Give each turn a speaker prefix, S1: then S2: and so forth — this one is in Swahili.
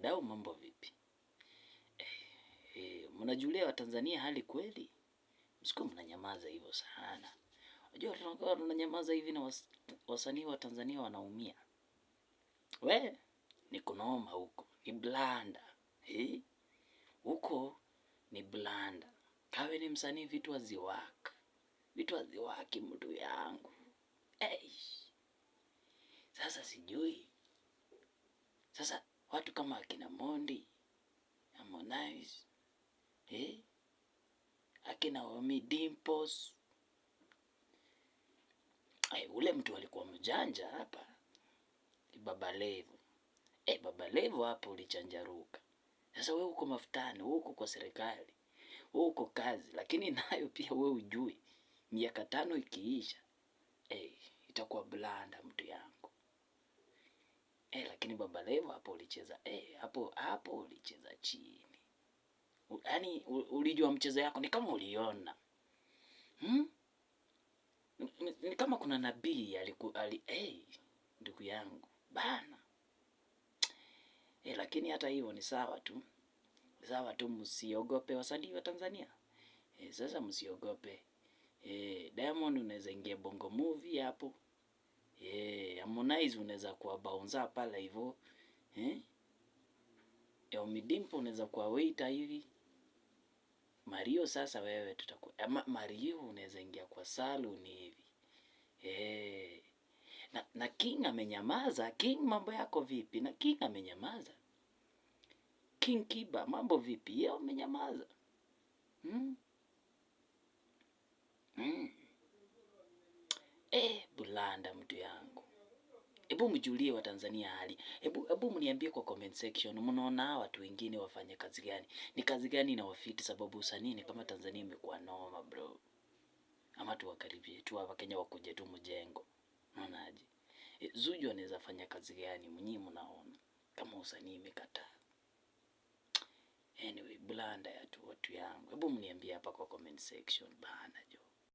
S1: Dau, mambo vipi? Mnajulia Watanzania hali kweli? Msikuwa mnanyamaza hivyo sana. Unajua tunakuwa tunanyamaza hivi na wasanii wa Tanzania wanaumia. We, ni kunoma huko. Ni blanda. Huko ni blanda. Kawe ni msanii vitu haziwaka. Vitu haziwaki mtu yangu. Sasa sijui. Sasa watu kama akina Mondi, Harmonize, akina Ommy Dimpoz. Ule mtu alikuwa mjanja hapa. Baba Levo. Baba Levo hapo ulichanjaruka. Sasa wewe uko mafutani, wewe uko kwa serikali, wewe uko kazi, lakini nayo pia wewe ujui. Miaka 5 ikiisha, itakuwa blanda mtu yangu. Lakini Baba Levo hapo ulicheza, hapo ulicheza chini. Yaani ulijua mchezo yako ni kama uliona. Ni kama kuna nabii ndugu yangu bana. Lakini hata hiyo ni sawa tu. Sawa tu, msiogope wasanii wa Tanzania. Sasa msiogope. Diamond unaweza ingia Bongo Movie hapo. Harmonize unaweza kuwa bouncer pala hivyo. Ommy Dimpoz unaweza kuwa waiter hivi. Mario sasa wewe tutakuwa Mario unaweza ingia kwa salon hivi. Na King amenyamaza. King, mambo yako vipi? Na King amenyamaza. King Kiba, mambo vipi? Yeye amenyamaza. Bulanda mtu yangu. Hebu mjulie wa Tanzania hali. Hebu mniambie kwa comment section, mnaona watu wengine wafanye kazi gani? Ni kazi gani inawafiti? Sababu usanii ni kama Tanzania imekuwa noma bro. Ama tuwakaribie tu hapa Kenya wakuje tu mjengo. Unaonaje? Zuchu anaweza fanya kazi gani mnyinyi mnaona kama usanii imekataa? Anyway, Bulanda ya tu watu yangu. Hebu mniambie hapa kwa comment section bana jo.